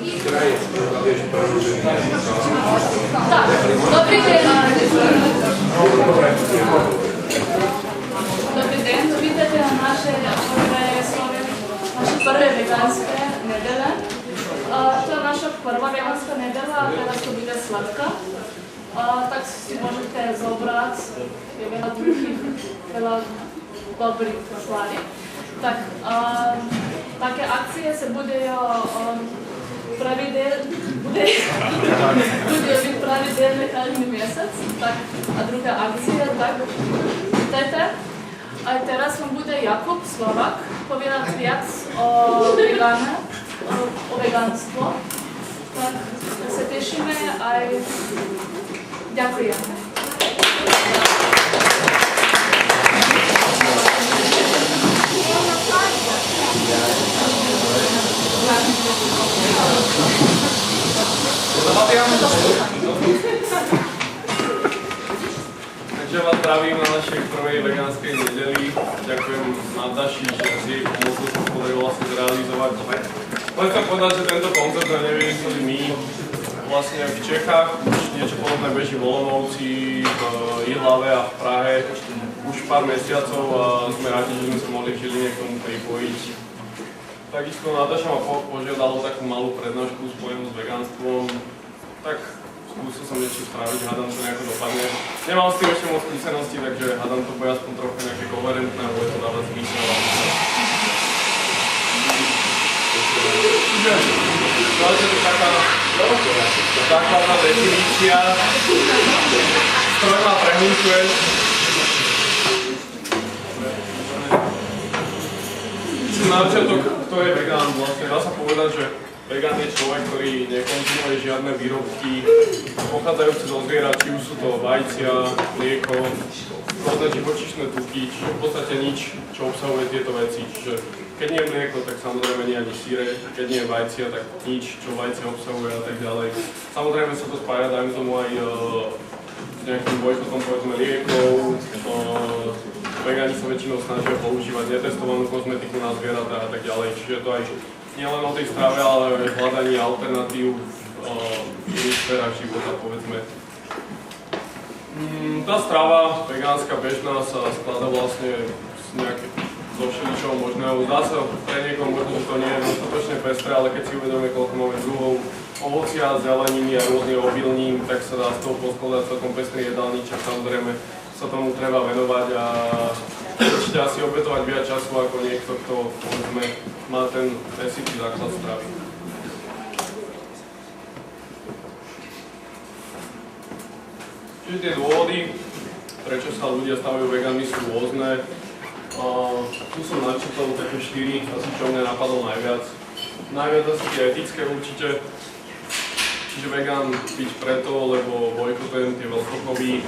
Tak, dobrý deň. Dobrý deň, vítajte na naše prvé vegánske nedele. To je naša prva vegánska nedela, a teraz to bude sladká. Tak si môžete zobrať, je veľa druhých, veľa dobrých stvari. Tak, také akcie sa budejo byť pravidelne každý mjesec. Tak, a druhá akcia, tak, vítajte. A teraz vám bude Jakub Slovak povedať viac o vegánstvo. Tak sa tešíme aj ďakujeme. Takže vás zdravím na našej prvej vegánskej nedeli. Ďakujem Nataši, že s jej pomocou sa podarilo vlastne zrealizovať. Len chcem povedať, že tento koncept sme nevymysleli my. Vlastne v Čechách už niečo podobné beží v Olomouci, v Jihlave a v Prahe už pár mesiacov a sme rádi, že sme sa mohli v Žiline k tomu pripojiť. Takisto Nataša ma požiadala takú malú prednášku spojenú s vegánstvom. Tak skúsil som niečo spraviť, hádam to nejako dopadne. Nemám s tým ešte moc skúsenosti, takže hádam to bude aspoň trochu nejaké koherentné a bude to dávať zmysel. To je taká základná definícia, s ktorou ma prehúčuješ. Na začiatok, kto je vegán, vlastne dá sa povedať, že vegán je človek, ktorý nekonzumuje žiadne výrobky pochádzajúce zo zvierat, či už sú to vajcia, mlieko, rôzne živočíšne tuky, čiže v podstate nič, čo obsahuje tieto veci. Čiže keď nie je mlieko, tak samozrejme nie ani síre, keď nie je vajcia, tak nič, čo vajcia obsahuje a tak ďalej. Samozrejme sa to spája, dajme tomu aj s nejakým bojkotom, povedzme, liekov. Vegáni sa väčšinou snažia používať netestovanú kozmetiku na zvieratá a tak ďalej, čiže to aj nielen o tej strave, ale aj hľadanie alternatív v iných sférach života, povedzme. Tá strava vegánska bežná sa skladá vlastne zo všeličoho možného. Zdá sa pre niekoho možno, že to nie je dostatočne pestré, ale keď si uvedomíme, koľko máme druhov ovocia, zeleniny a rôznych obilnín, tak sa dá z toho poskladať celkom pestrý jedálniček. Samozrejme sa tomu treba venovať a určite asi obetovať viac času ako niekto, kto povedzme má ten nesýtý základ stravy. Čiže tie dôvody, prečo sa ľudia stávajú vegánmi, sú rôzne. Tu som načítal také 4, asi čo mne napadlo najviac. Najviac asi tie etické určite. Čiže vegán byť preto, lebo bojkotujem tie veľkochovy,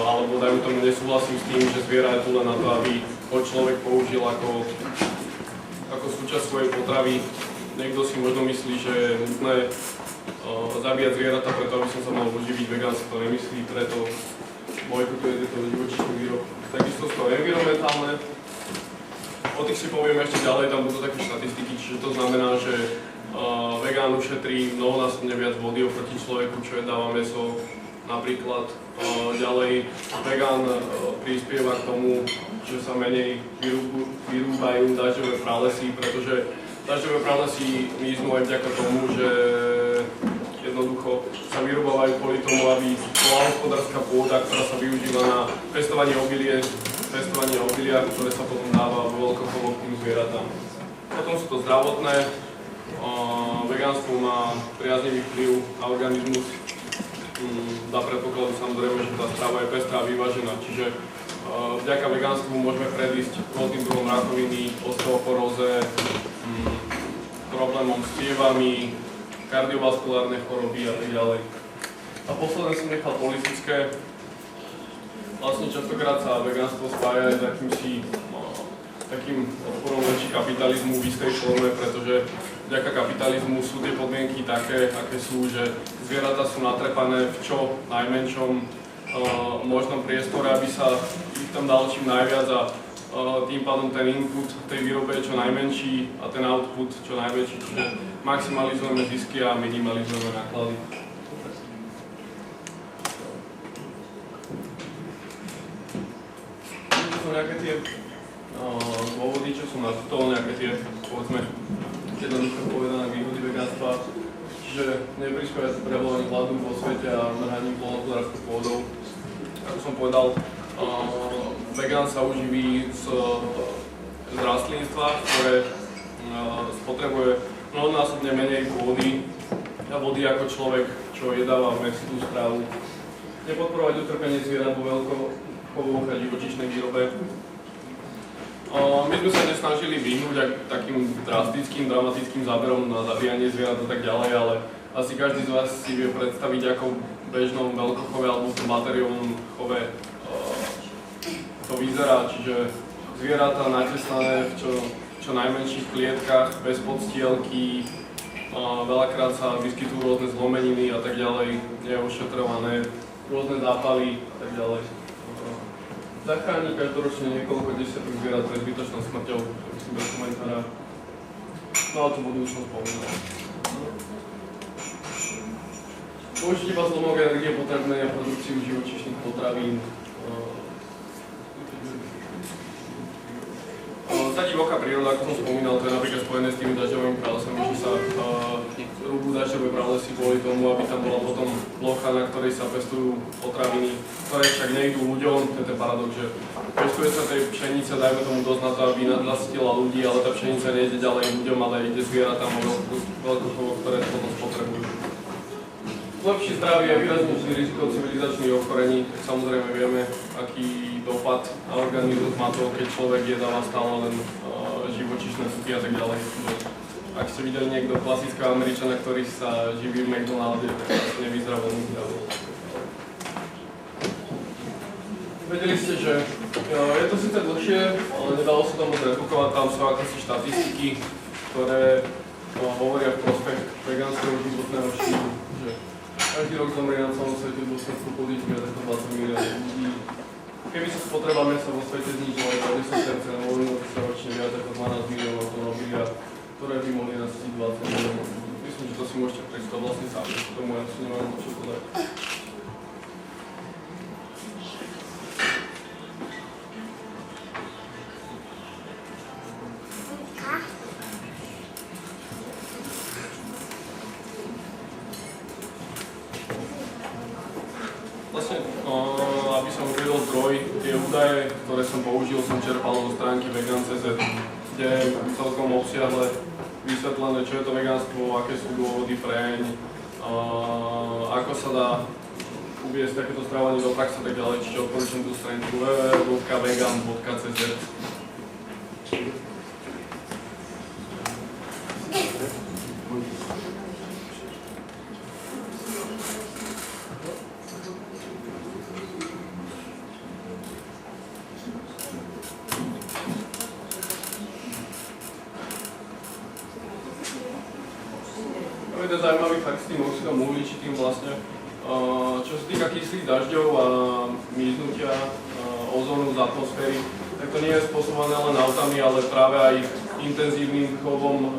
alebo dajme tomu nesúhlasím s tým, že zviera je tu len na to, aby ho človek použil ako súčasť svojej potravy. Niekto si možno myslí, že je nutné zabíjať zvieratá preto, aby som sa mal uživiť. Vegán si to nemyslí, preto bojkotuje tieto živočíšne výrobky. Takisto sú to environmentálne. O tých si poviem ešte ďalej, tam budú také štatistiky, čiže to znamená, že vegán ušetrí mnohonásobne viac vody oproti človeku, čo jedáva mäso. Napríklad ďalej vegán prispieva k tomu, že sa menej vyrúbajú dažďové pralesy, pretože dažďové pralesy miznú aj vďaka tomu, že jednoducho sa vyrúbavajú kvôli tomu, aby bola hospodárska pôda, ktorá sa využíva na pestovanie obilia, ktoré sa potom dáva vo veľkochovoch tým zvieratám. Potom sú to zdravotné. Vegánstvo má priaznivý vplyv na organizmus. Za predpokladu samozrejme, že tá strava je pestrá a vyvážená, čiže vďaka vegánstvu môžeme predísť rôznym druhom rakoviny, osteoporóze, problémom s cievami, kardiovaskulárne choroby a tak ďalej. A posledné som nechal politické. Vlastne častokrát sa vegánstvo spája aj takým odporom voči kapitalizmu v istej forme, pretože vďaka kapitalizmu sú tie podmienky také, aké sú, že zvieratá sú natrepané v čo najmenšom možnom priestore, aby sa ich tam dalo čím najviac a tým pádom ten input v tej výrobe je čo najmenší a ten output čo najväčší, čiže maximalizujeme zisky a minimalizujeme náklady. To sú nejaké tie dôvody, čo sú na to, nejaké tie, povedzme, jednoducho povedané výhody vegánstva, čiže neprispieva sa prevolanie hladu vo svete a mrhaním poľnohospodárskych pôdov. Ako som povedal, vegán sa uživí z rastlinstva, ktoré spotrebuje mnohonásobne menej vody ako človek, čo jedáva v mesitú strávu. Nepodporovať utrpenie zvierat vo veľkochovoch a živočíšnej výrobe. My sme sa nesnažili vyhnúť takým drastickým, dramatickým záberom na zabíjanie zvierat a tak ďalej, ale asi každý z vás si vie predstaviť, ako v bežnom veľkochove alebo v batériovom chove to vyzerá, čiže zvieratá natesané v čo najmenších klietkach, bez podstielky, veľakrát sa vyskytujú rôzne zlomeniny a tak ďalej, neošetrované, rôzne zápaly a tak ďalej. Zachráni každoročne niekoľko desiatok zvierat pred zbytočnou smrťou, myslím bez komentára. No ale tú vodu už som spomínal. Použiť iba zlomok energie potrebné na produkciu živočíšnych potravín. Tá divoká príroda, ako som spomínal, to je napríklad spojené s tými dažďovými pralesami, že sa rúbu dažďové pralesy kvôli tomu, aby tam bola potom plocha, na ktorej sa pestujú potraviny, ktoré však nejdú ľuďom. To je ten paradox, že pestuje sa tej pšenice, dajme tomu dosť na to, aby nadlastila ľudí, ale tá pšenica nejde ďalej ľuďom, ale ide zvieratám a veľkochovom, ktoré to potom spotrebujú. Lepšie zdravie je výraznejšie riziko civilizačných ochorení, tak samozrejme vieme, aký dopad na organizmus má to, keď človek jedáva stále len živočíšne tuky a tak ďalej. Ak ste videli niekto klasického Američana, ktorý sa živí v McDonalde, tak asi nevyzerá veľmi zdravo. Vedeli ste, že je to síce dlhšie, ale nedalo sa to moc redukovať, tam sú akési štatistiky, ktoré hovoria v prospech vegánskeho životného štýlu. Každý rok zomrie na celom svete v dôsledku podľa viac ako 20 miliónov ľudí. Keby sa spotreba mäsa vo svete znížila o 10%, hovoríme sa ročne viac ako 12 miliónov tonov, ktoré by mohli nasytiť 20 miliónov. Myslím, že to si môžete predstaviť vlastne sami, k tomu ja si nemám čo povedať. Vlastne, aby som uvedol zdroj, tie údaje, ktoré som použil, som čerpal zo stránky vegan.cz, kde je celkom obsiahle vysvetlené, čo je to vegánstvo, aké sú dôvody preň, ako sa dá uviesť takéto stravovanie do praxe a tak ďalej, čiže odporúčam tú stránku www.vegan.cz. Jeden zaujímavý fakt s tým oxidom uhličitým vlastne. Čo sa týka kyslých dažďov a miznutia ozónu z atmosféry, tak to nie je spôsobené len autami, ale práve aj intenzívnym chovom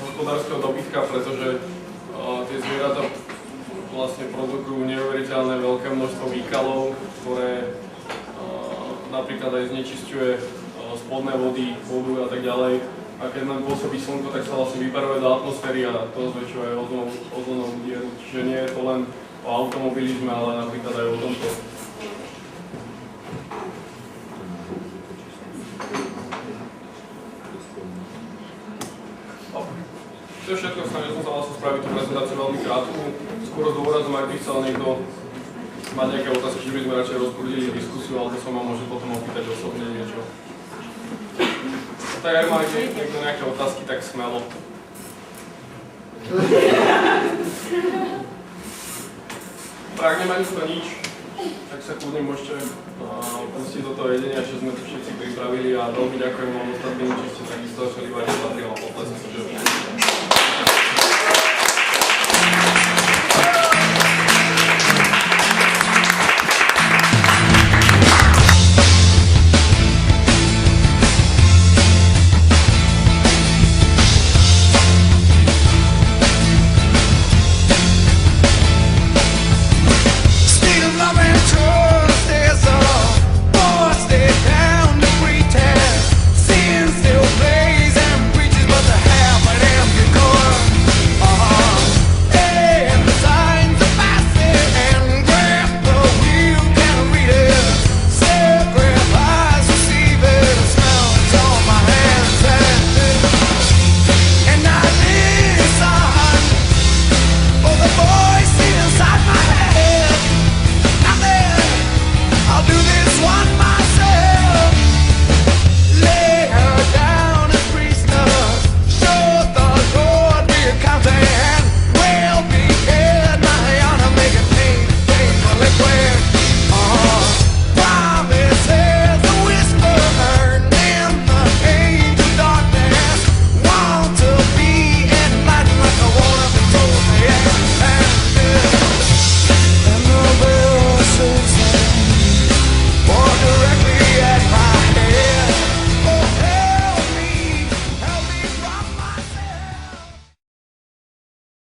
hospodárskeho dobytka, pretože tie zvieratá vlastne produkujú neuveriteľné veľké množstvo výkalov, ktoré napríklad aj znečisťuje spodné vody, vodu a tak ďalej. A keď len pôsobí slnko, tak sa vlastne vyparuje do atmosféry a to zväčšuje aj ozónovú dieru. Čiže nie je to len o automobilizme, ale napríklad aj o tomto. To je všetko, snažil som sa vlastne spraviť tú prezentáciu veľmi krátku. Skôr s dôrazom, ak by chcel niekto mať nejaké otázky, že by sme radšej rozprúdili diskusiu, alebo sa ma môže potom opýtať osobne niečo. Tak ak má niekto nejaké otázky, tak smelo. Ak nemá nikto nič, tak sa kľudne môžete pustiť do toho jedenia, čo sme tu všetci pripravili a veľmi ďakujem vám ostatným, že ste takisto začali variť a potlesk.